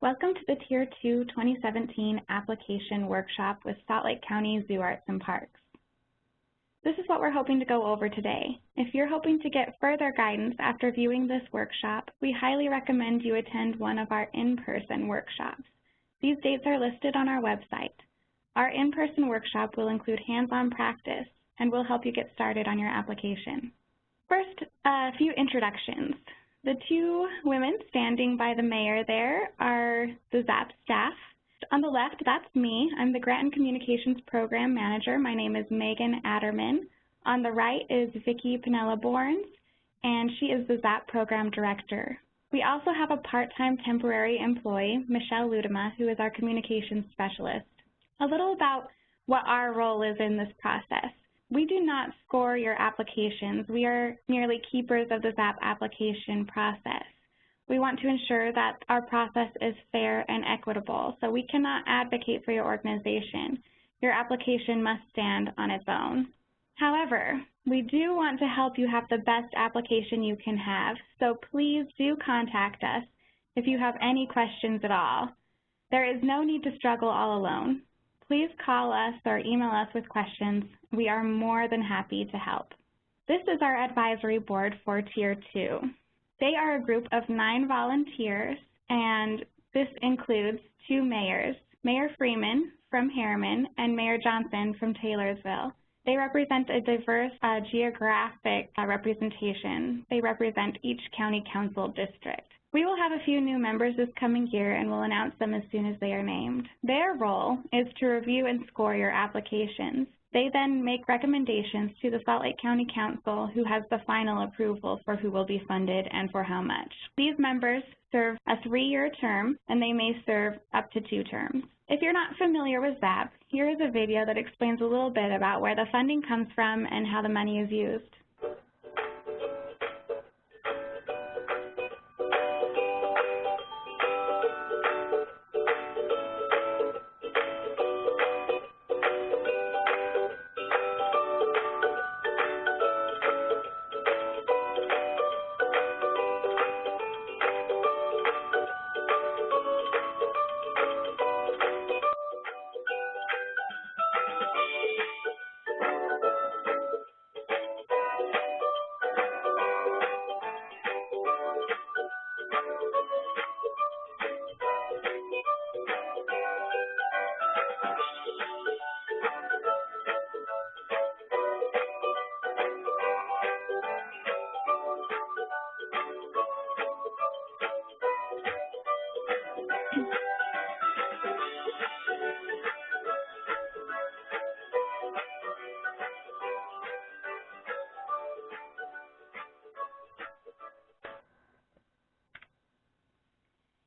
Welcome to the Tier II 2017 Application Workshop with Salt Lake County Zoo Arts and Parks. This is what we're hoping to go over today. If you're hoping to get further guidance after viewing this workshop, we highly recommend you attend one of our in-person workshops. These dates are listed on our website. Our in-person workshop will include hands-on practice and will help you get started on your application. First, a few introductions. The two women standing by the mayor there are the ZAP staff. On the left, that's me. I'm the Grant and Communications Program Manager. My name is Megan Adderman. On the right is Vicki Pinella-Borns, and she is the ZAP Program Director. We also have a part-time temporary employee, Michelle Ludema, who is our Communications Specialist. A little about what our role is in this process. We do not score your applications. We are merely keepers of the ZAP application process. We want to ensure that our process is fair and equitable, so we cannot advocate for your organization. Your application must stand on its own. However, we do want to help you have the best application you can have, so please do contact us if you have any questions at all. There is no need to struggle all alone. Please call us or email us with questions. We are more than happy to help. This is our advisory board for Tier II. They are a group of 9 volunteers, and this includes 2 mayors, Mayor Freeman from Harriman and Mayor Johnson from Taylorsville. They represent a diverse geographic representation. They represent each county council district. We will have a few new members this coming year, and we'll announce them as soon as they are named. Their role is to review and score your applications. They then make recommendations to the Salt Lake County Council, who has the final approval for who will be funded and for how much. These members serve a 3-year term, and they may serve up to 2 terms. If you're not familiar with ZAP, here is a video that explains a little bit about where the funding comes from and how the money is used.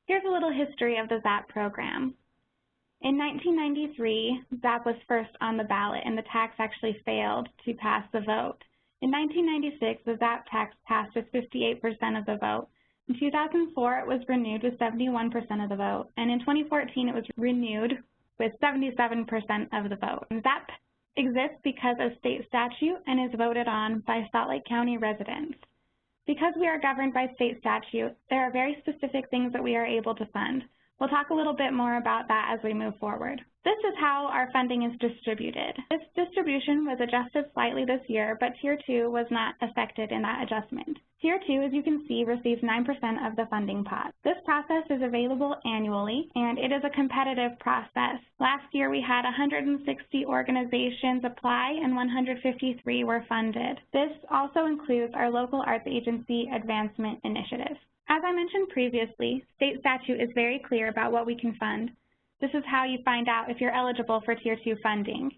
Here's a little history of the ZAP program. In 1993, ZAP was first on the ballot, and the tax actually failed to pass the vote. In 1996, the ZAP tax passed with 58% of the vote. In 2004, it was renewed with 71% of the vote, and in 2014, it was renewed with 77% of the vote. And ZAP exists because of state statute and is voted on by Salt Lake County residents. Because we are governed by state statute, there are very specific things that we are able to fund. We'll talk a little bit more about that as we move forward. This is how our funding is distributed. This distribution was adjusted slightly this year, but Tier II was not affected in that adjustment. Tier II, as you can see, receives 9% of the funding pot. This process is available annually, and it is a competitive process. Last year, we had 160 organizations apply, and 153 were funded. This also includes our local arts agency advancement initiative. As I mentioned previously, state statute is very clear about what we can fund. This is how you find out if you're eligible for Tier II funding.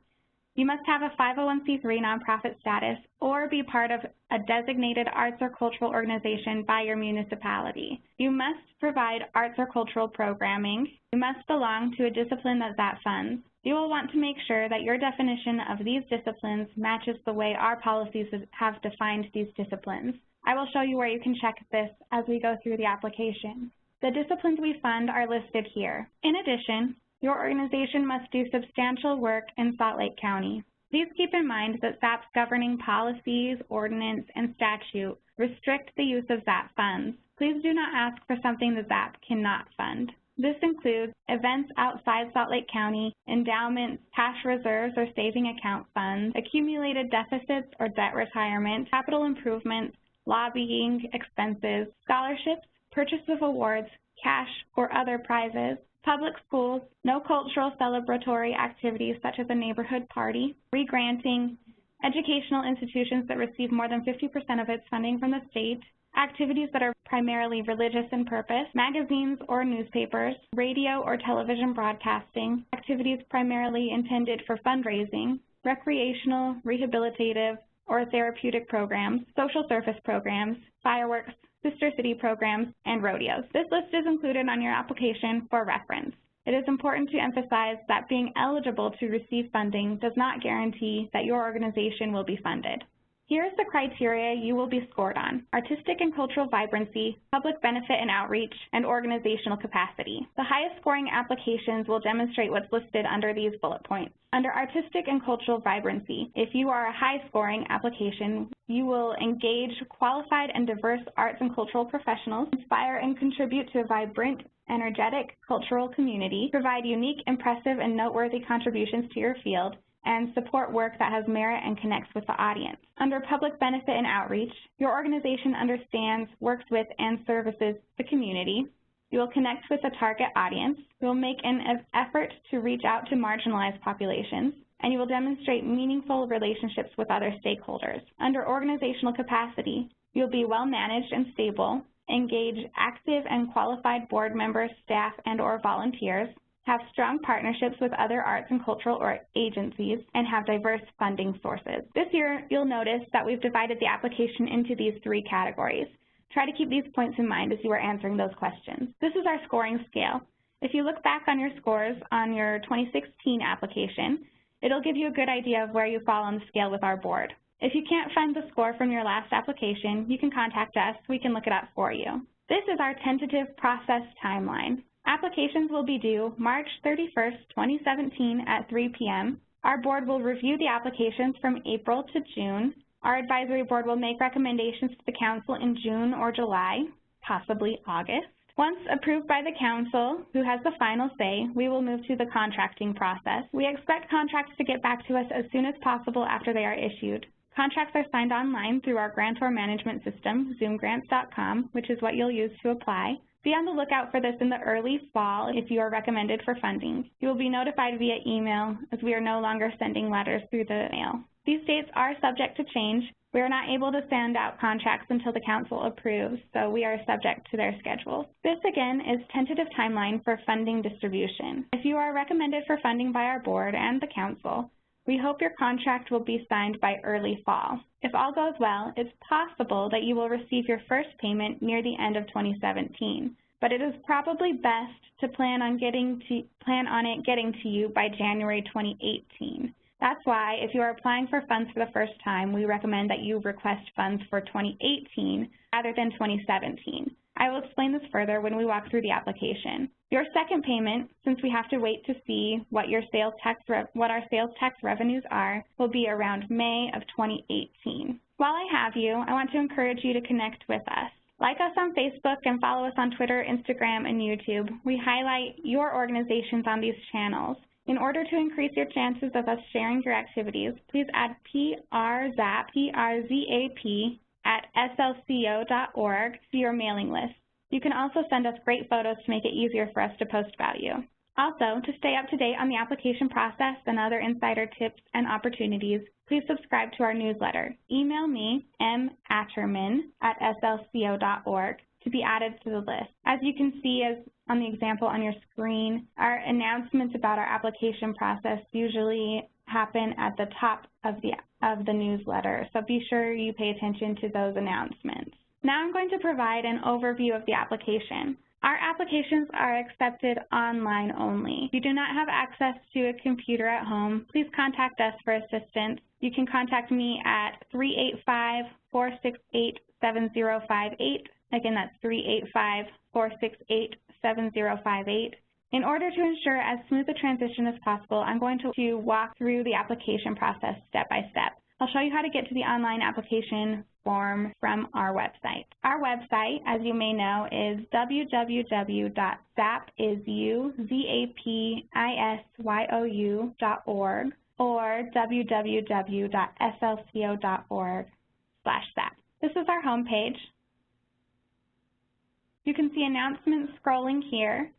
You must have a 501c3 nonprofit status or be part of a designated arts or cultural organization by your municipality. You must provide arts or cultural programming. You must belong to a discipline that ZAP funds. You will want to make sure that your definition of these disciplines matches the way our policies have defined these disciplines. I will show you where you can check this as we go through the application. The disciplines we fund are listed here. In addition, your organization must do substantial work in Salt Lake County. Please keep in mind that ZAP's governing policies, ordinance, and statute restrict the use of ZAP funds. Please do not ask for something that ZAP cannot fund. This includes events outside Salt Lake County, endowments, cash reserves or saving account funds, accumulated deficits or debt retirement, capital improvements, lobbying expenses, scholarships, purchase of awards, cash or other prizes, public schools, no cultural celebratory activities such as a neighborhood party, regranting, educational institutions that receive more than 50% of its funding from the state, activities that are primarily religious in purpose, magazines or newspapers, radio or television broadcasting, activities primarily intended for fundraising, recreational, rehabilitative, or therapeutic programs, social service programs, fireworks, sister city programs, and rodeos. This list is included on your application for reference. It is important to emphasize that being eligible to receive funding does not guarantee that your organization will be funded. Here is the criteria you will be scored on: artistic and cultural vibrancy, public benefit and outreach, and organizational capacity. The highest scoring applications will demonstrate what's listed under these bullet points. Under artistic and cultural vibrancy, if you are a high scoring application, you will engage qualified and diverse arts and cultural professionals, inspire and contribute to a vibrant, energetic cultural community, provide unique, impressive, and noteworthy contributions to your field, and support work that has merit and connects with the audience. Under public benefit and outreach, your organization understands, works with, and services the community. You will connect with a target audience. You will make an effort to reach out to marginalized populations, and you will demonstrate meaningful relationships with other stakeholders. Under organizational capacity, you will be well managed and stable, engage active and qualified board members, staff, and/or volunteers, have strong partnerships with other arts and cultural agencies, and have diverse funding sources. This year, you'll notice that we've divided the application into these three categories. Try to keep these points in mind as you are answering those questions. This is our scoring scale. If you look back on your scores on your 2016 application, it'll give you a good idea of where you fall on the scale with our board. If you can't find the score from your last application, you can contact us. We can look it up for you. This is our tentative process timeline. Applications will be due March 31st, 2017 at 3 p.m. Our board will review the applications from April to June. Our advisory board will make recommendations to the council in June or July, possibly August. Once approved by the council, who has the final say, we will move to the contracting process. We expect contracts to get back to us as soon as possible after they are issued. Contracts are signed online through our grantor management system, zoomgrants.com, which is what you'll use to apply. Be on the lookout for this in the early fall if you are recommended for funding. You will be notified via email as we are no longer sending letters through the mail. These dates are subject to change. We are not able to send out contracts until the council approves, so we are subject to their schedules. This, again, is tentative timeline for funding distribution. If you are recommended for funding by our board and the council, we hope your contract will be signed by early fall. If all goes well, it's possible that you will receive your first payment near the end of 2017, but it is probably best to plan on it getting to you by January 2018. That's why, if you are applying for funds for the first time, we recommend that you request funds for 2018 rather than 2017. I will explain this further when we walk through the application. Your second payment, since we have to wait to see what our sales tax revenues are, will be around May of 2018. While I have you, I want to encourage you to connect with us. Like us on Facebook and follow us on Twitter, Instagram, and YouTube. We highlight your organizations on these channels. In order to increase your chances of us sharing your activities, please add PRZAP, P-R-Z-A-P, at slco.org to your mailing list. You can also send us great photos to make it easier for us to post about you. Also, to stay up to date on the application process and other insider tips and opportunities, please subscribe to our newsletter. Email me, matterman@slco.org, to be added to the list. As you can see on the example on your screen, our announcements about our application process usually happen at the top of the newsletter, so be sure you pay attention to those announcements. Now I'm going to provide an overview of the application. Our applications are accepted online only. If you do not have access to a computer at home, please contact us for assistance. You can contact me at 385-468-7058. Again, that's 385-468-7058. In order to ensure as smooth a transition as possible, I'm going to walk through the application process step by step. I'll show you how to get to the online application form from our website. Our website, as you may know, is www.zapisyu.org or www.slco.org/ZAP. This is our homepage. You can see announcements scrolling here.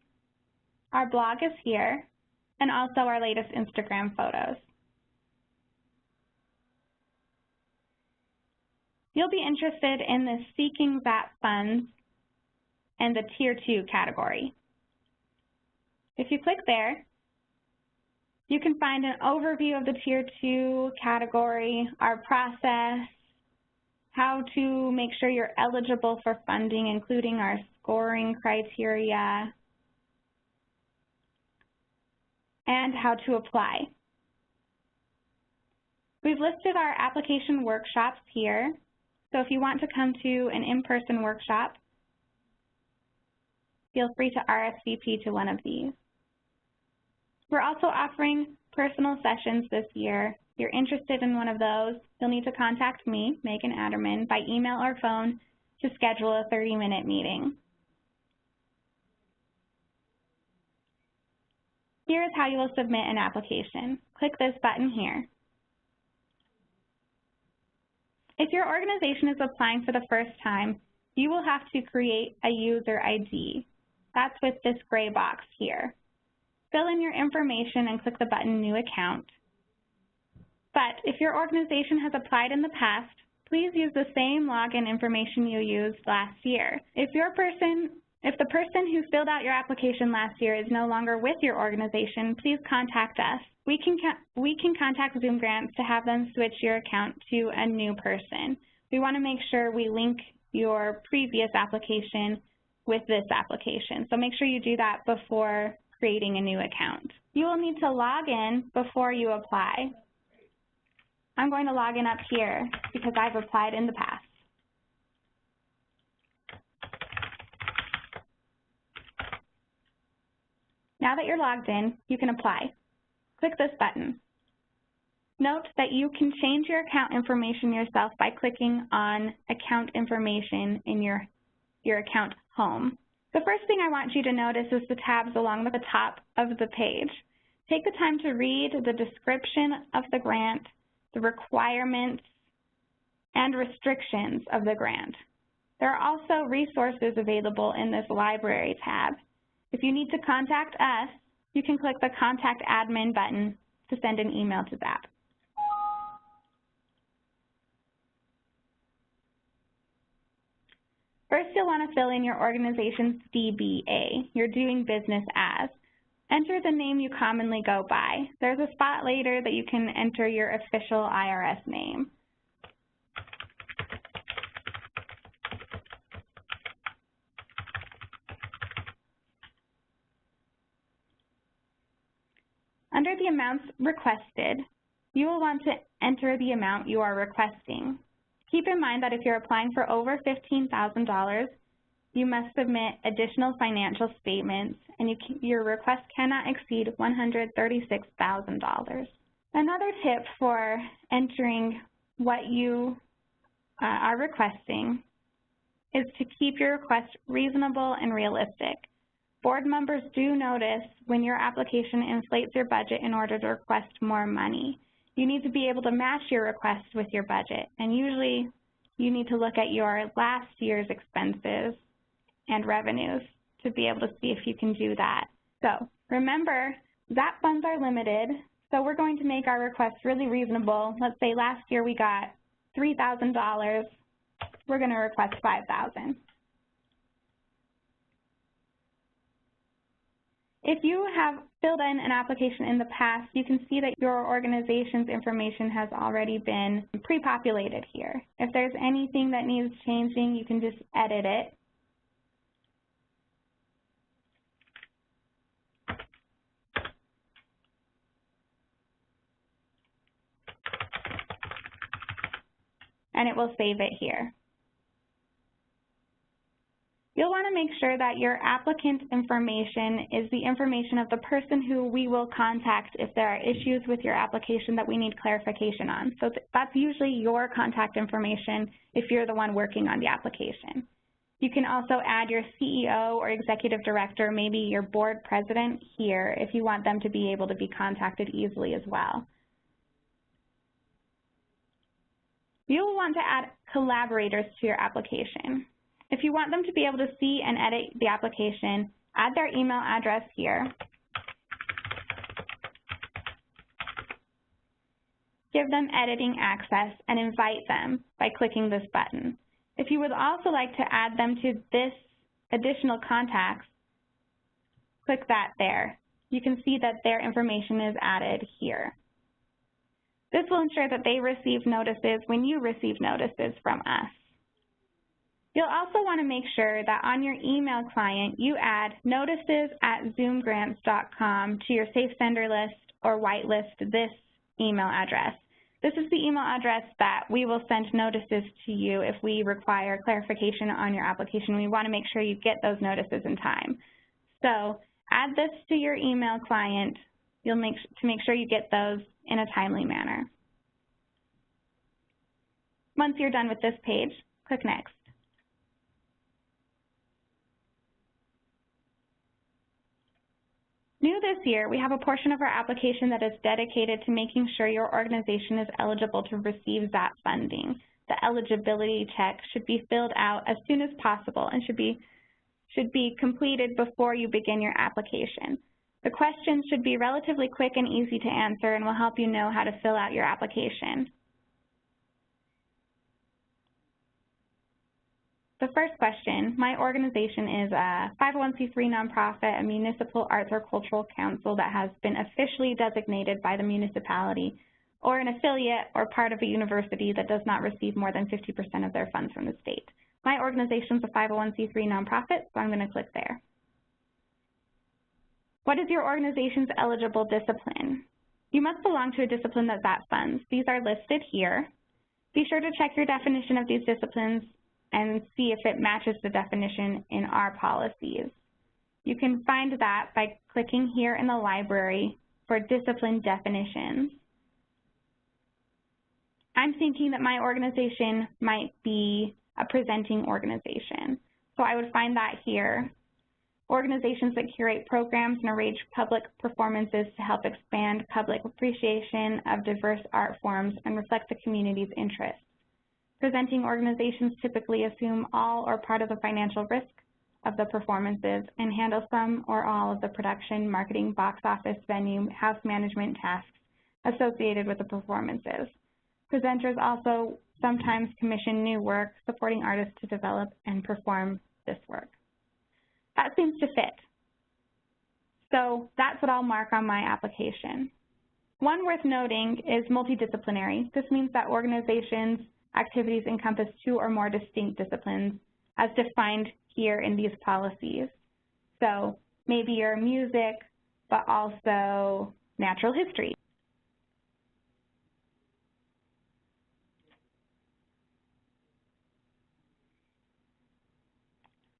Our blog is here, and also our latest Instagram photos. You'll be interested in the Seeking ZAP Funds and the Tier II category. If you click there, you can find an overview of the Tier II category, our process, how to make sure you're eligible for funding, including our scoring criteria, and how to apply. We've listed our application workshops here. So if you want to come to an in-person workshop, feel free to RSVP to one of these. We're also offering personal sessions this year. If you're interested in one of those, you'll need to contact me, Megan Adderman, by email or phone to schedule a 30-minute meeting. Here is how you will submit an application. Click this button here. If your organization is applying for the first time, you will have to create a user ID. That's with this gray box here. Fill in your information and click the button New Account. But if your organization has applied in the past, please use the same login information you used last year. If the person who filled out your application last year is no longer with your organization, please contact us. We can contact Zoom Grants to have them switch your account to a new person. We want to make sure we link your previous application with this application. So make sure you do that before creating a new account. You will need to log in before you apply. I'm going to log in up here because I've applied in the past. Now that you're logged in, you can apply. Click this button. Note that you can change your account information yourself by clicking on Account Information in your account home. The first thing I want you to notice is the tabs along the top of the page. Take the time to read the description of the grant, the requirements, and restrictions of the grant. There are also resources available in this Library tab. If you need to contact us, you can click the Contact Admin button to send an email to ZAP. First, you'll want to fill in your organization's DBA, your doing business as. Enter the name you commonly go by. There's a spot later that you can enter your official IRS name. Under the amounts requested, you will want to enter the amount you are requesting. Keep in mind that if you're applying for over $15,000, you must submit additional financial statements, and your request cannot exceed $136,000. Another tip for entering what you are requesting is to keep your request reasonable and realistic. Board members do notice when your application inflates your budget in order to request more money. You need to be able to match your request with your budget, and usually you need to look at your last year's expenses and revenues to be able to see if you can do that. So remember, ZAP funds are limited, so we're going to make our requests really reasonable. Let's say last year we got $3,000, we're going to request $5,000. If you have filled in an application in the past, you can see that your organization's information has already been pre-populated here. If there's anything that needs changing, you can just edit it. And it will save it here. You'll want want to make sure that your applicant information is the information of the person who we will contact if there are issues with your application that we need clarification on. So that's usually your contact information if you're the one working on the application. You can also add your CEO or executive director, maybe your board president here if you want them to be able to be contacted easily as well. You'll want to add collaborators to your application. If you want them to be able to see and edit the application, add their email address here. Give them editing access and invite them by clicking this button. If you would also like to add them to this additional contacts, click that there. You can see that their information is added here. This will ensure that they receive notices when you receive notices from us. You'll also want to make sure that on your email client, you add notices@zoomgrants.com to your safe sender list or whitelist this email address. This is the email address that we will send notices to you if we require clarification on your application. We want to make sure you get those notices in time. So add this to your email client to make sure you get those in a timely manner. Once you're done with this page, click Next. New this year, we have a portion of our application that is dedicated to making sure your organization is eligible to receive ZAP funding. The eligibility check should be filled out as soon as possible and should be completed before you begin your application. The questions should be relatively quick and easy to answer and will help you know how to fill out your application. The first question, my organization is a 501c3 nonprofit, a municipal arts or cultural council that has been officially designated by the municipality, or an affiliate or part of a university that does not receive more than 50% of their funds from the state. My organization is a 501c3 nonprofit, so I'm going to click there. What is your organization's eligible discipline? You must belong to a discipline that ZAP funds. These are listed here. Be sure to check your definition of these disciplines and see if it matches the definition in our policies. You can find that by clicking here in the library for discipline definitions. I'm thinking that my organization might be a presenting organization, so I would find that here. Organizations that curate programs and arrange public performances to help expand public appreciation of diverse art forms and reflect the community's interests. Presenting organizations typically assume all or part of the financial risk of the performances and handle some or all of the production, marketing, box office, venue, house management tasks associated with the performances. Presenters also sometimes commission new work, supporting artists to develop and perform this work. That seems to fit. So that's what I'll mark on my application. One worth noting is multidisciplinary. This means that organizations' activities encompass two or more distinct disciplines as defined here in these policies. So maybe you're music, but also natural history.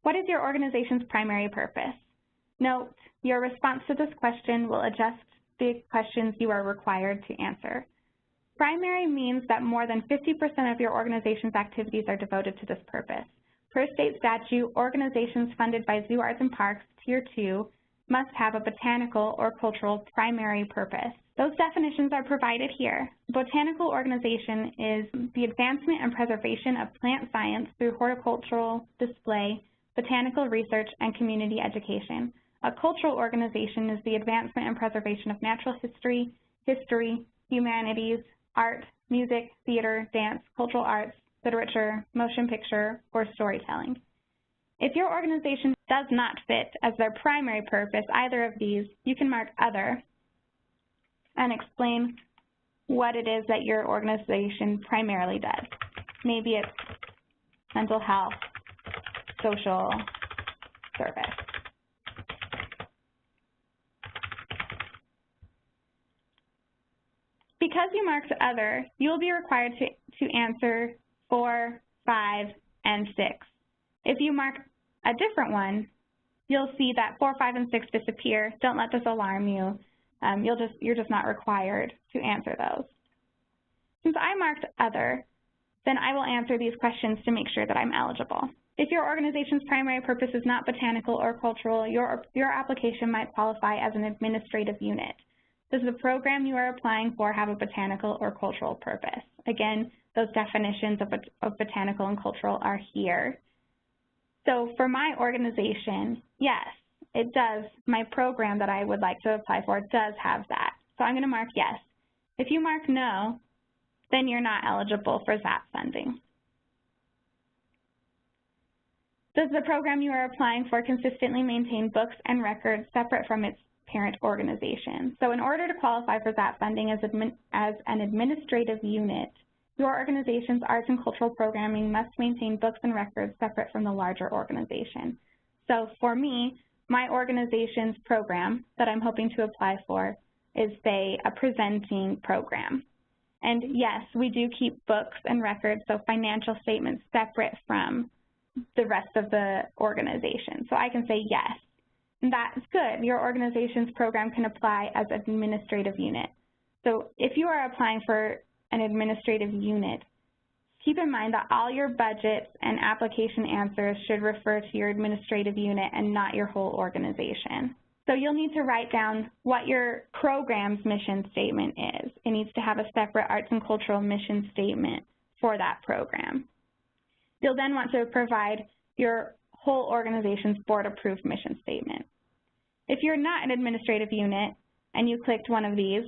What is your organization's primary purpose? Note, your response to this question will adjust the questions you are required to answer. Primary means that more than 50% of your organization's activities are devoted to this purpose. Per state statute, organizations funded by Zoo Arts and Parks Tier II must have a botanical or cultural primary purpose. Those definitions are provided here. A botanical organization is the advancement and preservation of plant science through horticultural display, botanical research, and community education. A cultural organization is the advancement and preservation of natural history, humanities, art, music, theater, dance, cultural arts, literature, motion picture, or storytelling. If your organization does not fit as their primary purpose, either of these, you can mark Other and explain what it is that your organization primarily does. Maybe it's mental health, social service. Because you marked Other, you will be required to answer 4, 5, and 6. If you mark a different one, you'll see that 4, 5, and 6 disappear. Don't let this alarm you. You're just not required to answer those. Since I marked other, then I will answer these questions to make sure that I'm eligible. If your organization's primary purpose is not botanical or cultural, your application might qualify as an administrative unit. Does the program you are applying for have a botanical or cultural purpose? Again, those definitions of botanical and cultural are here. So for my organization, yes, it does. My program that I would like to apply for does have that. So I'm going to mark yes. If you mark no, then you're not eligible for ZAP funding. Does the program you are applying for consistently maintain books and records separate from its parent organization? So in order to qualify for ZAP funding as an administrative unit, your organization's arts and cultural programming must maintain books and records separate from the larger organization. So for me, my organization's program that I'm hoping to apply for is, say, a presenting program. And yes, we do keep books and records, so financial statements separate from the rest of the organization. So I can say yes. And that's good. Your organization's program can apply as an administrative unit. So if you are applying for an administrative unit, keep in mind that all your budgets and application answers should refer to your administrative unit and not your whole organization. So you'll need to write down what your program's mission statement is. It needs to have a separate arts and cultural mission statement for that program. You'll then want to provide your whole organization's board-approved mission statement. If you're not an administrative unit and you clicked one of these,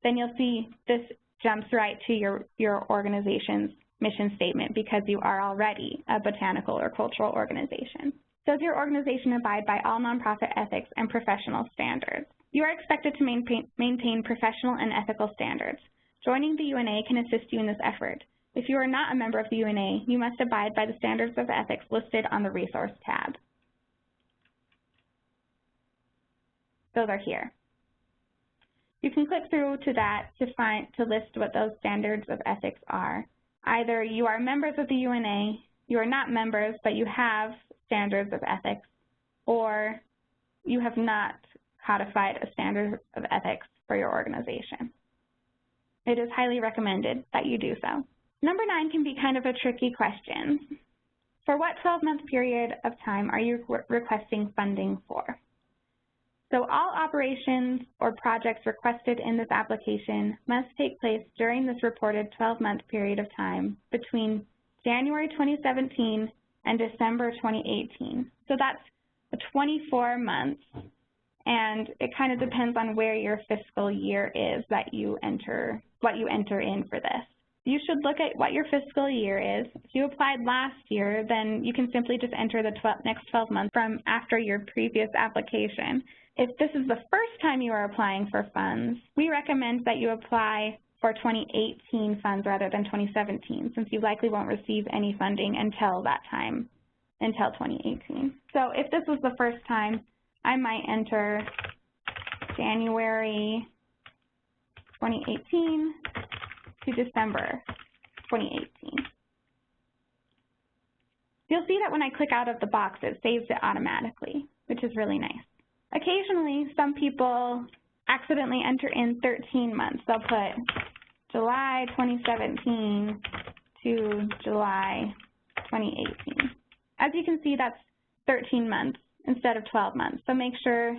then you'll see this jumps right to your organization's mission statement because you are already a botanical or cultural organization. Does your organization abide by all nonprofit ethics and professional standards? You are expected to maintain professional and ethical standards. Joining the UNA can assist you in this effort. If you are not a member of the UNA, you must abide by the standards of ethics listed on the resource tab. Those are here. You can click through to that to list what those standards of ethics are. Either you are members of the UNA, you are not members, but you have standards of ethics, or you have not codified a standard of ethics for your organization. It is highly recommended that you do so. Number 9 can be kind of a tricky question. For what 12-month period of time are you requesting funding for? So all operations or projects requested in this application must take place during this reported 12-month period of time between January 2017 and December 2018. So that's 24 months, and it kind of depends on where your fiscal year is that you enter, what you enter in for this. You should look at what your fiscal year is. If you applied last year, then you can simply just enter the next 12 months from after your previous application. If this is the first time you are applying for funds, we recommend that you apply for 2018 funds rather than 2017, since you likely won't receive any funding until that time, until 2018. So if this was the first time, I might enter January 2018 to December 2018. You'll see that when I click out of the box, it saves it automatically, which is really nice. Occasionally, some people accidentally enter in 13 months. They'll put July 2017 to July 2018. As you can see, that's 13 months instead of 12 months. So make sure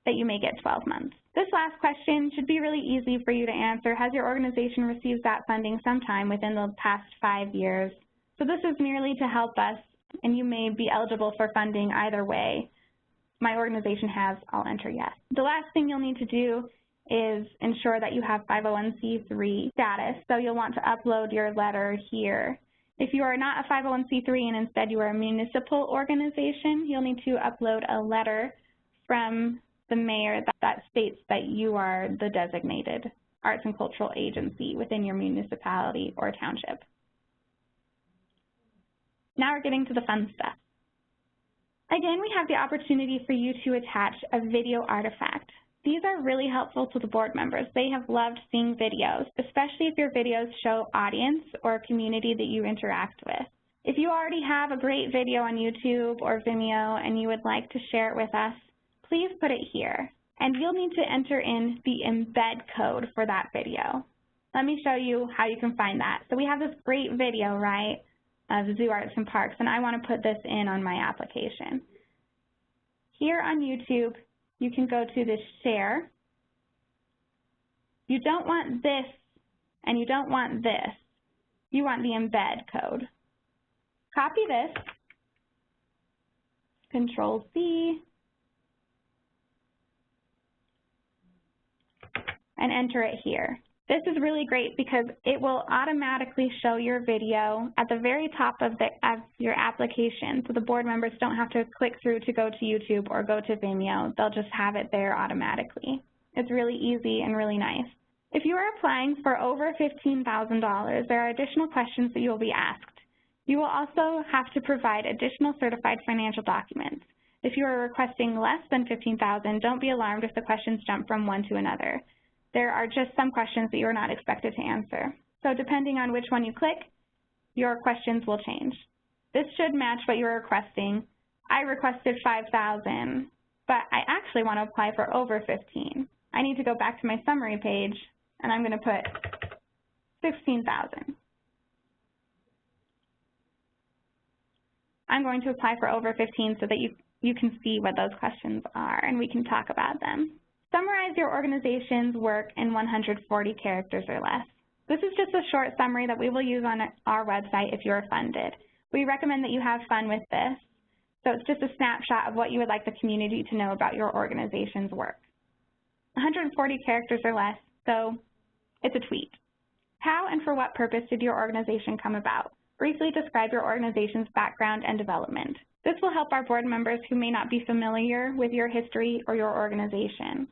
that you make it 12 months. This last question should be really easy for you to answer. Has your organization received that funding sometime within the past 5 years? So this is merely to help us, and you may be eligible for funding either way. My organization has, I'll enter yes. The last thing you'll need to do is ensure that you have 501c3 status, so you'll want to upload your letter here. If you are not a 501c3 and instead you are a municipal organization, you'll need to upload a letter from the mayor that states that you are the designated arts and cultural agency within your municipality or township. Now we're getting to the fun stuff. Again, we have the opportunity for you to attach a video artifact. These are really helpful to the board members. They have loved seeing videos, especially if your videos show audience or community that you interact with. If you already have a great video on YouTube or Vimeo and you would like to share it with us, please put it here. And you'll need to enter in the embed code for that video. Let me show you how you can find that. So we have this great video, right, of Zoo Arts and Parks, and I want to put this in on my application. Here on YouTube, you can go to the share. You don't want this and you don't want this. You want the embed code. Copy this, Control-C, and enter it here. This is really great because it will automatically show your video at the very top of your application, so the board members don't have to click through to go to YouTube or go to Vimeo. They'll just have it there automatically. It's really easy and really nice. If you are applying for over $15,000, there are additional questions that you will be asked. You will also have to provide additional certified financial documents. If you are requesting less than $15,000, don't be alarmed if the questions jump from one to another. There are just some questions that you are not expected to answer. So depending on which one you click, your questions will change. This should match what you're requesting. I requested $5,000, but I actually want to apply for over $15,000. I need to go back to my summary page, and I'm going to put $16,000. I'm going to apply for over $15,000 so that you can see what those questions are, and we can talk about them. Summarize your organization's work in 140 characters or less. This is just a short summary that we will use on our website if you are funded. We recommend that you have fun with this, so it's just a snapshot of what you would like the community to know about your organization's work. 140 characters or less, so it's a tweet. How and for what purpose did your organization come about? Briefly describe your organization's background and development. This will help our board members who may not be familiar with your history or your organization.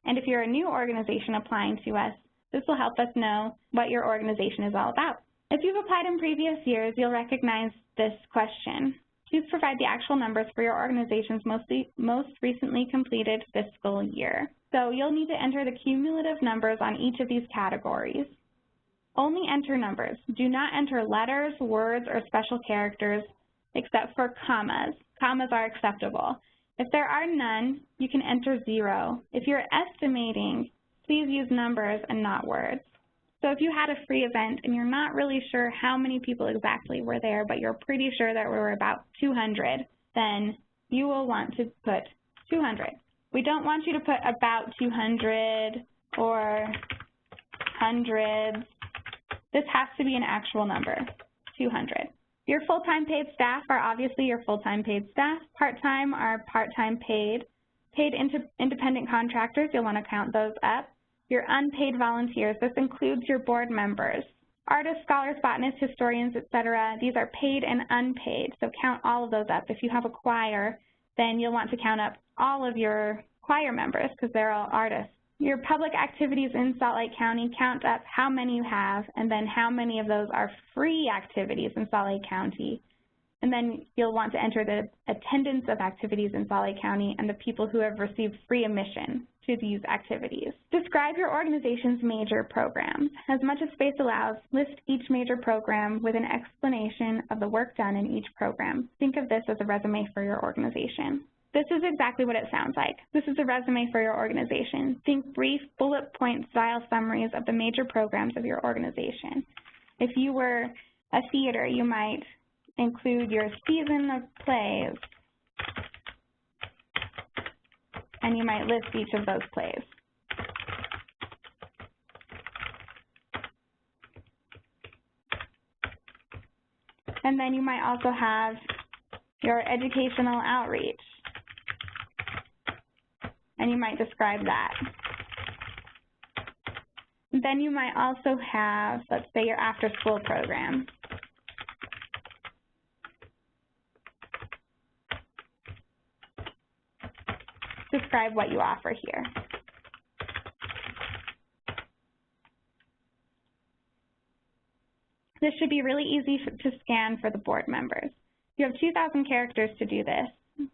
And if you're a new organization applying to us, this will help us know what your organization is all about. If you've applied in previous years, you'll recognize this question. Please provide the actual numbers for your organization's most recently completed fiscal year. So you'll need to enter the cumulative numbers on each of these categories. Only enter numbers. Do not enter letters, words, or special characters except for commas. Commas are acceptable. If there are none, you can enter 0. If you're estimating, please use numbers and not words. So if you had a free event and you're not really sure how many people exactly were there, but you're pretty sure that we were about 200, then you will want to put 200. We don't want you to put about 200 or hundreds. This has to be an actual number, 200. Your full-time paid staff are obviously your full-time paid staff. Part-time are part-time paid. Paid independent contractors, you'll want to count those up. Your unpaid volunteers, this includes your board members. Artists, scholars, botanists, historians, etc. These are paid and unpaid, so count all of those up. If you have a choir, then you'll want to count up all of your choir members because they're all artists. Your public activities in Salt Lake County, count up how many you have, and then how many of those are free activities in Salt Lake County. And then you'll want to enter the attendance of activities in Salt Lake County and the people who have received free admission to these activities. Describe your organization's major programs. As much as space allows, list each major program with an explanation of the work done in each program. Think of this as a resume for your organization. This is exactly what it sounds like. This is a resume for your organization. Think brief, bullet point style summaries of the major programs of your organization. If you were a theater, you might include your season of plays, and you might list each of those plays. And then you might also have your educational outreach, and you might describe that. And then you might also have, let's say, your after-school program. Describe what you offer here. This should be really easy to scan for the board members. You have 2,000 characters to do this,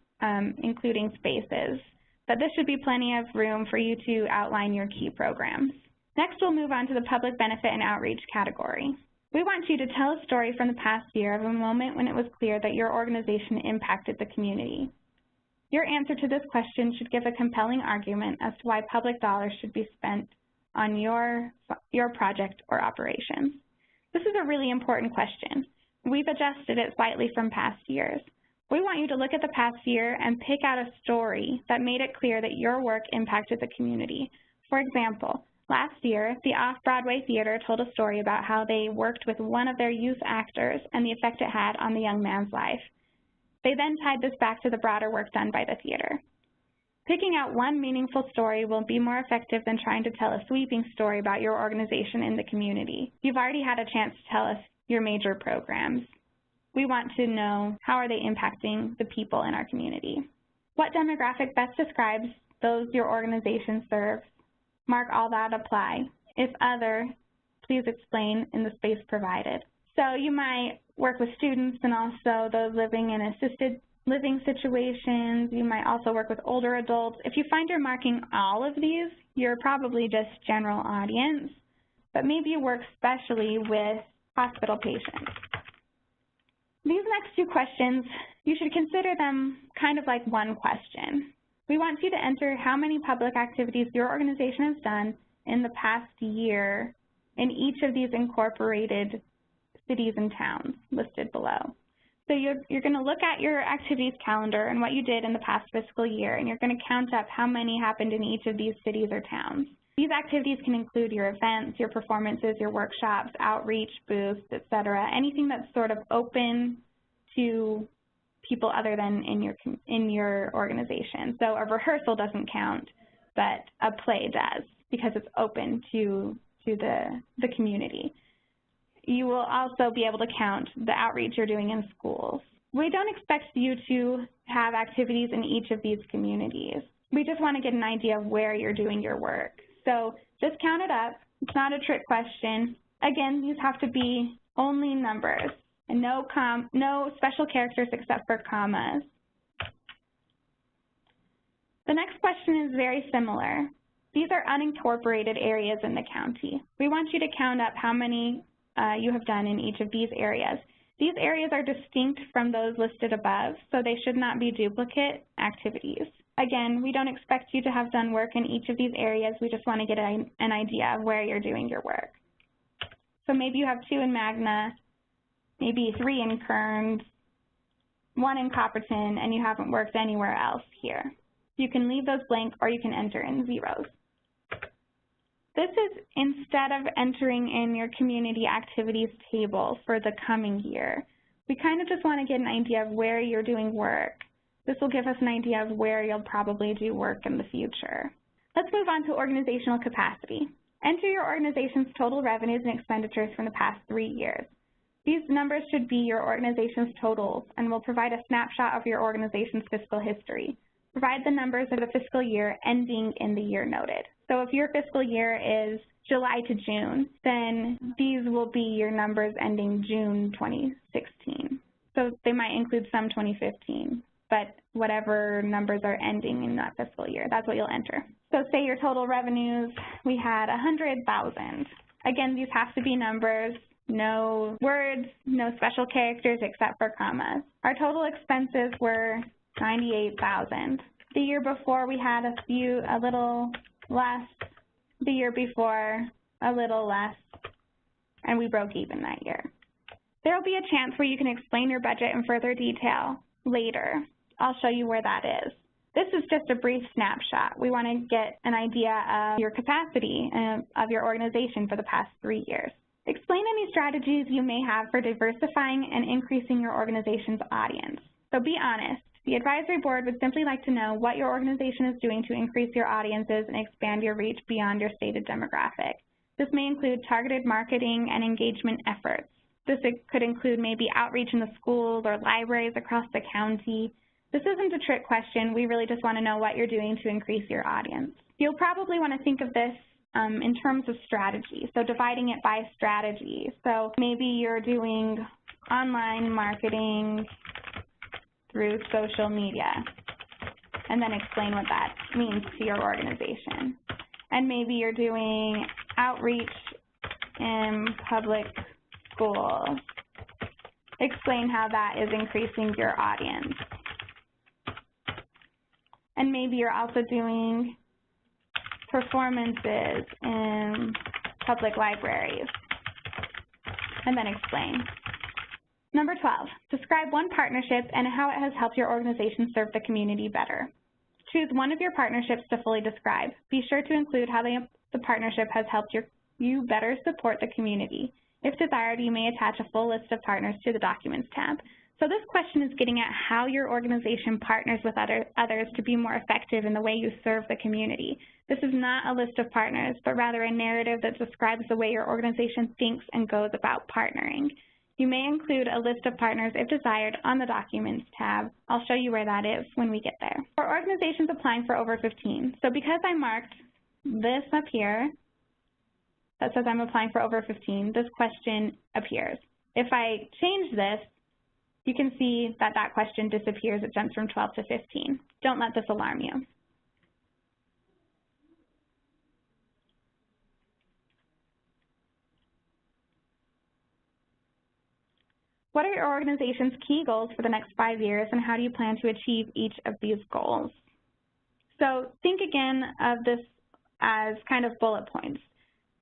including spaces, but this should be plenty of room for you to outline your key programs. Next, we'll move on to the public benefit and outreach category. We want you to tell a story from the past year of a moment when it was clear that your organization impacted the community. Your answer to this question should give a compelling argument as to why public dollars should be spent on your project or operations. This is a really important question. We've adjusted it slightly from past years. We want you to look at the past year and pick out a story that made it clear that your work impacted the community. For example, last year, the Off-Broadway Theater told a story about how they worked with one of their youth actors and the effect it had on the young man's life. They then tied this back to the broader work done by the theater. Picking out one meaningful story will be more effective than trying to tell a sweeping story about your organization in the community. You've already had a chance to tell us your major programs. We want to know, how are they impacting the people in our community? What demographic best describes those your organization serves? Mark all that apply. If other, please explain in the space provided. So you might work with students and also those living in assisted living situations. You might also work with older adults. If you find you're marking all of these, you're probably just general audience, but maybe you work specially with hospital patients. These next two questions, you should consider them kind of like one question. We want you to enter how many public activities your organization has done in the past year in each of these incorporated cities and towns listed below. So you're going to look at your activities calendar and what you did in the past fiscal year, and you're going to count up how many happened in each of these cities or towns. These activities can include your events, your performances, your workshops, outreach, booths, etc., anything that's sort of open to people other than in your organization. So a rehearsal doesn't count, but a play does because it's open to the community. You will also be able to count the outreach you're doing in schools. We don't expect you to have activities in each of these communities. We just want to get an idea of where you're doing your work. So just count it up. It's not a trick question. Again, these have to be only numbers and no special characters except for commas. The next question is very similar. These are unincorporated areas in the county. We want you to count up how many you have done in each of these areas. These areas are distinct from those listed above, so they should not be duplicate activities. Again, we don't expect you to have done work in each of these areas. We just want to get an idea of where you're doing your work. So maybe you have 2 in Magna, maybe 3 in Kearns, 1 in Copperton, and you haven't worked anywhere else here. You can leave those blank or you can enter in zeros. This is instead of entering in your community activities table for the coming year. We kind of just want to get an idea of where you're doing work. This will give us an idea of where you'll probably do work in the future. Let's move on to organizational capacity. Enter your organization's total revenues and expenditures from the past 3 years. These numbers should be your organization's totals and will provide a snapshot of your organization's fiscal history. Provide the numbers of the fiscal year ending in the year noted. So if your fiscal year is July to June, then these will be your numbers ending June 2016. So they might include some 2015, but whatever numbers are ending in that fiscal year, that's what you'll enter. So say your total revenues, we had 100,000. Again, these have to be numbers, no words, no special characters except for commas. Our total expenses were 98,000. The year before we had a little less. The year before, a little less, and we broke even that year. There will be a chance where you can explain your budget in further detail later. I'll show you where that is. This is just a brief snapshot. We want to get an idea of your capacity of your organization for the past 3 years. Explain any strategies you may have for diversifying and increasing your organization's audience. So be honest. The advisory board would simply like to know what your organization is doing to increase your audiences and expand your reach beyond your stated demographic. This may include targeted marketing and engagement efforts. This could include maybe outreach in the schools or libraries across the county. This isn't a trick question. We really just want to know what you're doing to increase your audience. You'll probably want to think of this in terms of strategy, so dividing it by strategy. So maybe you're doing online marketing through social media, and then explain what that means to your organization. And maybe you're doing outreach in public schools. Explain how that is increasing your audience. And maybe you're also doing performances in public libraries. And then explain. Number 12, describe one partnership and how it has helped your organization serve the community better. Choose one of your partnerships to fully describe. Be sure to include how the partnership has helped you better support the community. If desired, you may attach a full list of partners to the Documents tab. So this question is getting at how your organization partners with others to be more effective in the way you serve the community. This is not a list of partners, but rather a narrative that describes the way your organization thinks and goes about partnering. You may include a list of partners if desired on the Documents tab. I'll show you where that is when we get there. For organizations applying for over 15, so because I marked this up here that says I'm applying for over 15, this question appears. If I change this, you can see that that question disappears. It jumps from 12 to 15. Don't let this alarm you. What are your organization's key goals for the next 5 years, and how do you plan to achieve each of these goals? So think again of this as kind of bullet points.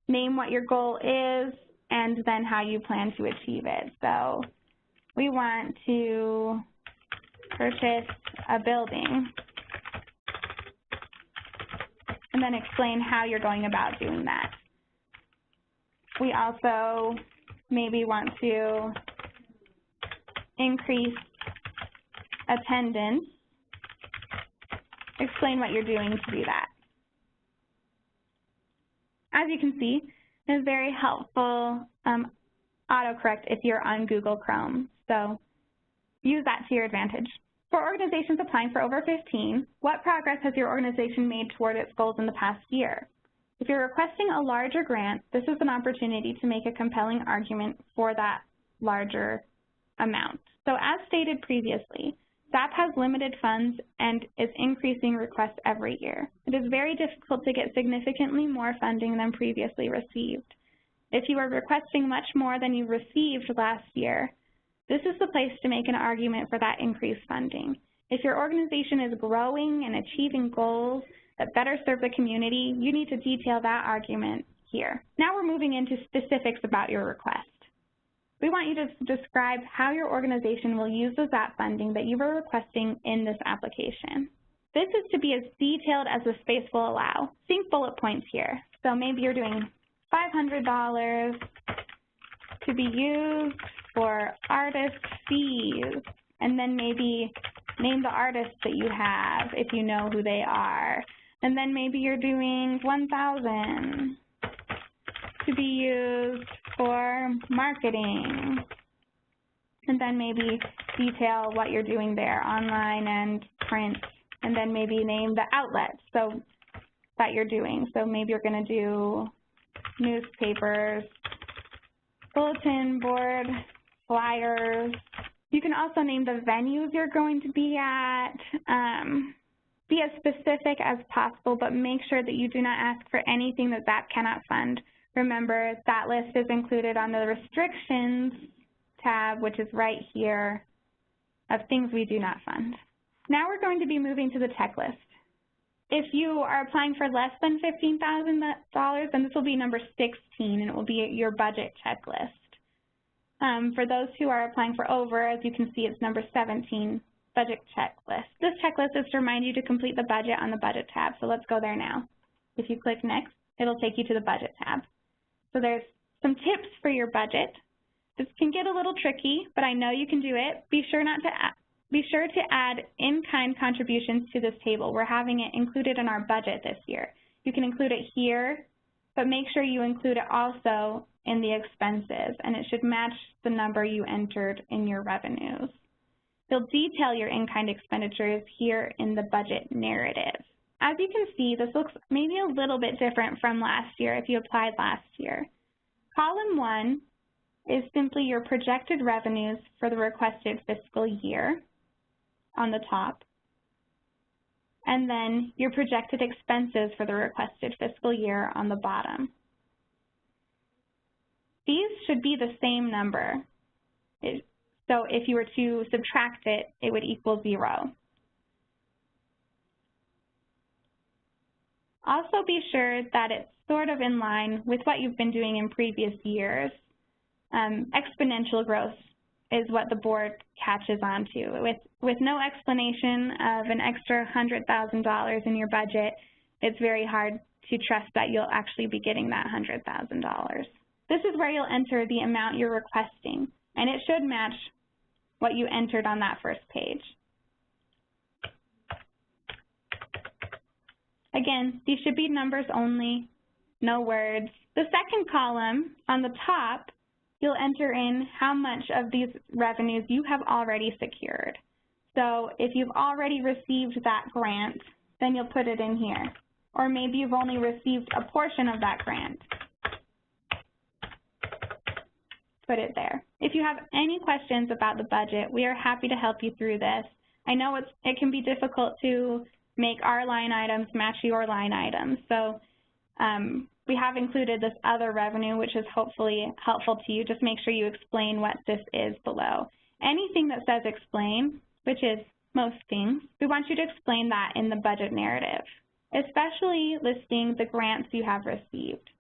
Name what your goal is, and then how you plan to achieve it. So we want to purchase a building, and then explain how you're going about doing that. We also maybe want to increase attendance. Explain what you're doing to do that. As you can see, it's very helpful autocorrect if you're on Google Chrome, so use that to your advantage. For organizations applying for over 15, what progress has your organization made toward its goals in the past year? If you're requesting a larger grant, this is an opportunity to make a compelling argument for that larger amount. So as stated previously, ZAP has limited funds and is increasing requests every year. It is very difficult to get significantly more funding than previously received. If you are requesting much more than you received last year, this is the place to make an argument for that increased funding. If your organization is growing and achieving goals that better serve the community, you need to detail that argument here. Now we're moving into specifics about your request. We want you to describe how your organization will use the ZAP funding that you are requesting in this application. This is to be as detailed as the space will allow. Think bullet points here. So maybe you're doing $500 to be used for artist fees, and then maybe name the artists that you have if you know who they are. And then maybe you're doing $1,000 to be used for marketing, and then maybe detail what you're doing there, online and print, and then maybe name the outlets that you're doing. So maybe you're going to do newspapers, bulletin board, flyers. You can also name the venues you're going to be at. Be as specific as possible, but make sure that you do not ask for anything that ZAP cannot fund. Remember, that list is included on the Restrictions tab, which is right here, of things we do not fund. Now we're going to be moving to the checklist. If you are applying for less than $15,000, then this will be number 16, and it will be your budget checklist. For those who are applying for over, as you can see, it's number 17, budget checklist. This checklist is to remind you to complete the budget on the Budget tab, so let's go there now. If you click Next, it'll take you to the Budget tab. So there's some tips for your budget. This can get a little tricky, but I know you can do it. Be sure to add in-kind contributions to this table. We're having it included in our budget this year. You can include it here, but make sure you include it also in the expenses, and it should match the number you entered in your revenues. You'll detail your in-kind expenditures here in the budget narrative. As you can see, this looks maybe a little bit different from last year if you applied last year. Column 1 is simply your projected revenues for the requested fiscal year on the top, and then your projected expenses for the requested fiscal year on the bottom. These should be the same number. So if you were to subtract it, it would equal 0. Also be sure that it's sort of in line with what you've been doing in previous years. Exponential growth is what the board catches on to. With no explanation of an extra $100,000 in your budget, it's very hard to trust that you'll actually be getting that $100,000. This is where you'll enter the amount you're requesting, and it should match what you entered on that first page. Again, these should be numbers only, no words. The second column on the top, you'll enter in how much of these revenues you have already secured. So if you've already received that grant, then you'll put it in here. Or maybe you've only received a portion of that grant. Put it there. If you have any questions about the budget, we are happy to help you through this. I know it can be difficult to make our line items match your line items. So we have included this other revenue, which is hopefully helpful to you. Just make sure you explain what this is below. Anything that says explain, which is most things, we want you to explain that in the budget narrative, especially listing the grants you have received.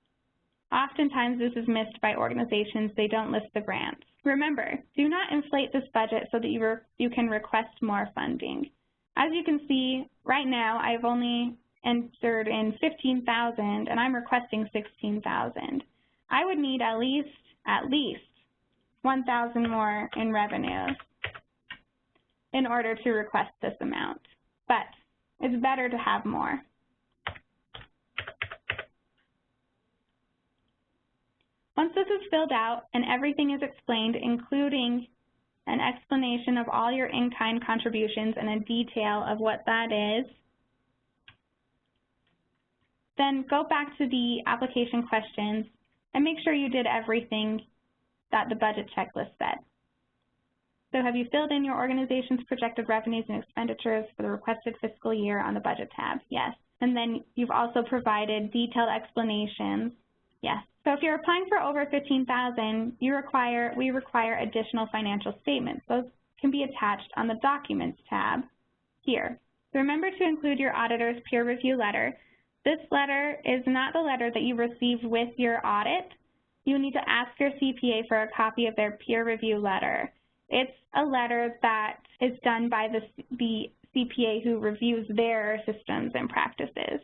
Oftentimes this is missed by organizations. They don't list the grants. Remember, do not inflate this budget so that you can request more funding. As you can see, right now I've only entered in $15,000 and I'm requesting $16,000. I would need at least $1,000 more in revenues in order to request this amount. But it's better to have more. Once this is filled out and everything is explained, including an explanation of all your in-kind contributions and a detail of what that is, then go back to the application questions and make sure you did everything that the budget checklist said. So have you filled in your organization's projected revenues and expenditures for the requested fiscal year on the budget tab? Yes. And then you've also provided detailed explanations. Yes. So if you're applying for over $15,000, we require additional financial statements. Those can be attached on the Documents tab here. So remember to include your auditor's peer review letter. This letter is not the letter that you received with your audit. You need to ask your CPA for a copy of their peer review letter. It's a letter that is done by the CPA who reviews their systems and practices.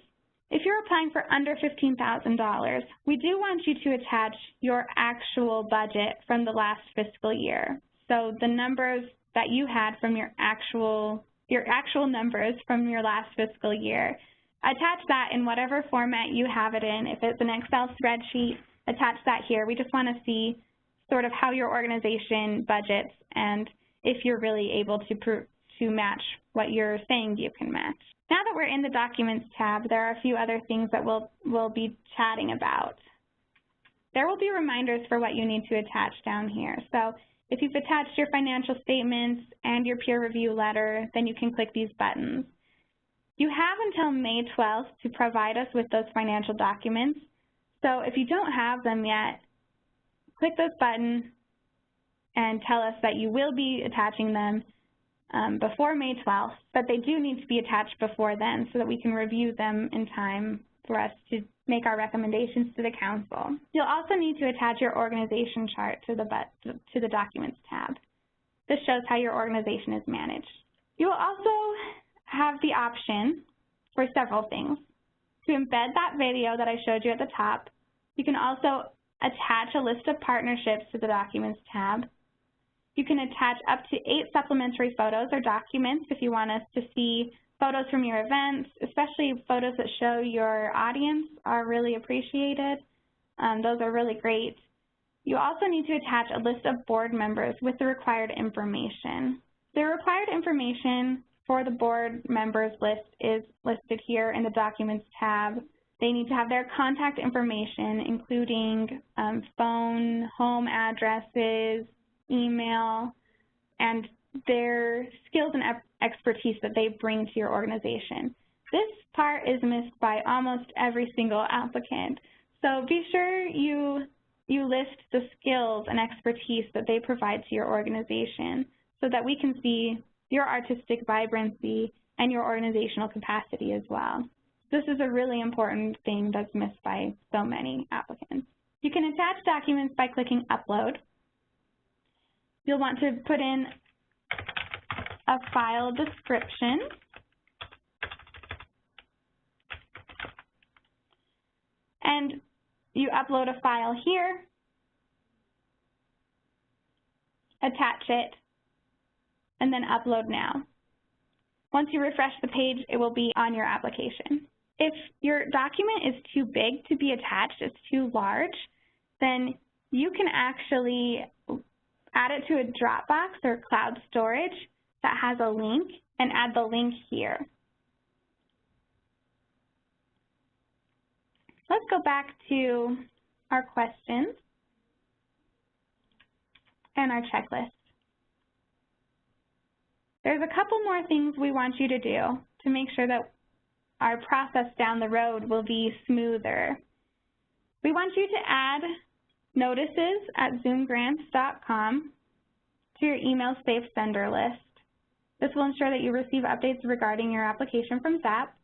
If you're applying for under $15,000, we do want you to attach your actual budget from the last fiscal year. So the numbers that you had from your actual numbers from your last fiscal year, attach that in whatever format you have it in. If it's an Excel spreadsheet, attach that here. We just want to see sort of how your organization budgets and if you're really able to match what you're saying you can match. Now that we're in the Documents tab, there are a few other things that we'll be chatting about. There will be reminders for what you need to attach down here. So if you've attached your financial statements and your peer review letter, then you can click these buttons. You have until May 12th to provide us with those financial documents. So if you don't have them yet, click this button and tell us that you will be attaching them before May 12th, but they do need to be attached before then so that we can review them in time for us to make our recommendations to the council. You'll also need to attach your organization chart to the Documents tab. This shows how your organization is managed. You will also have the option for several things. To embed that video that I showed you at the top, you can also attach a list of partnerships to the Documents tab. You can attach up to 8 supplementary photos or documents if you want us to see photos from your events, especially photos that show your audience are really appreciated. Those are really great. You also need to attach a list of board members with the required information. The required information for the board members list is listed here in the Documents tab. They need to have their contact information, including phone, home addresses, email, and their skills and expertise that they bring to your organization. This part is missed by almost every single applicant. So be sure you you list the skills and expertise that they provide to your organization so that we can see your artistic vibrancy and your organizational capacity as well. This is a really important thing that's missed by so many applicants. You can attach documents by clicking Upload. You'll want to put in a file description. And you upload a file here, attach it, and then upload now. Once you refresh the page, it will be on your application. If your document is too big to be attached, it's too large, then you can actually add it to a Dropbox or cloud storage that has a link and add the link here. Let's go back to our questions and our checklist. There's a couple more things we want you to do to make sure that our process down the road will be smoother. We want you to add notices at zoomgrants.com to your email safe sender list. This will ensure that you receive updates regarding your application from ZAP.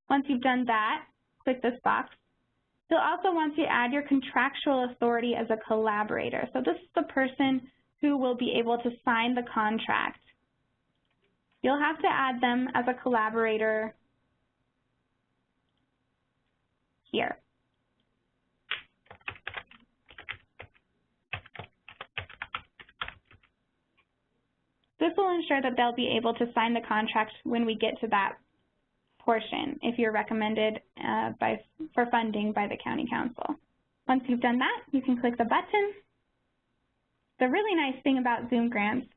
Once you've done that, click this box. You'll also want to add your contractual authority as a collaborator. So this is the person who will be able to sign the contract. You'll have to add them as a collaborator here. This will ensure that they'll be able to sign the contract when we get to that portion if you're recommended for funding by the County Council. Once you've done that, you can click the button. The really nice thing about Zoom Grants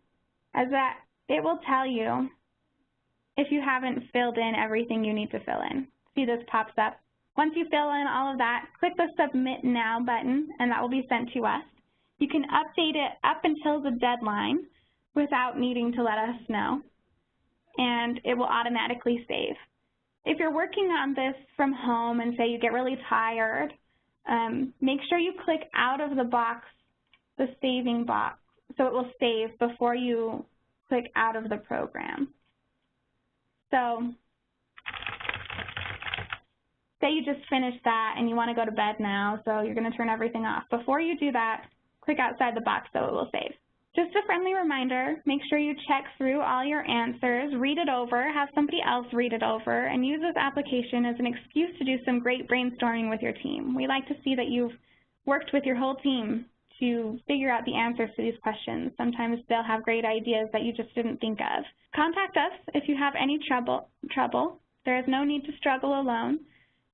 is that it will tell you if you haven't filled in everything you need to fill in. See, this pops up. Once you fill in all of that, click the Submit Now button, and that will be sent to us. You can update it up until the deadline without needing to let us know, and it will automatically save. If you're working on this from home and say you get really tired, make sure you click out of the box, the saving box, so it will save before you click out of the program. So say you just finished that and you want to go to bed now, so you're going to turn everything off. Before you do that, click outside the box so it will save. Just a friendly reminder, make sure you check through all your answers, read it over, have somebody else read it over, and use this application as an excuse to do some great brainstorming with your team. We like to see that you've worked with your whole team to figure out the answers to these questions. Sometimes they'll have great ideas that you just didn't think of. Contact us if you have any trouble. There is no need to struggle alone,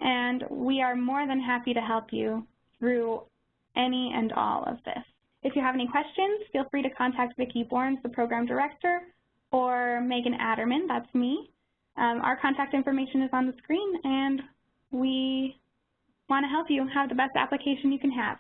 and we are more than happy to help you through any and all of this. If you have any questions, feel free to contact Vicki Borns, the program director, or Megan Adderman, that's me. Our contact information is on the screen, and we want to help you have the best application you can have.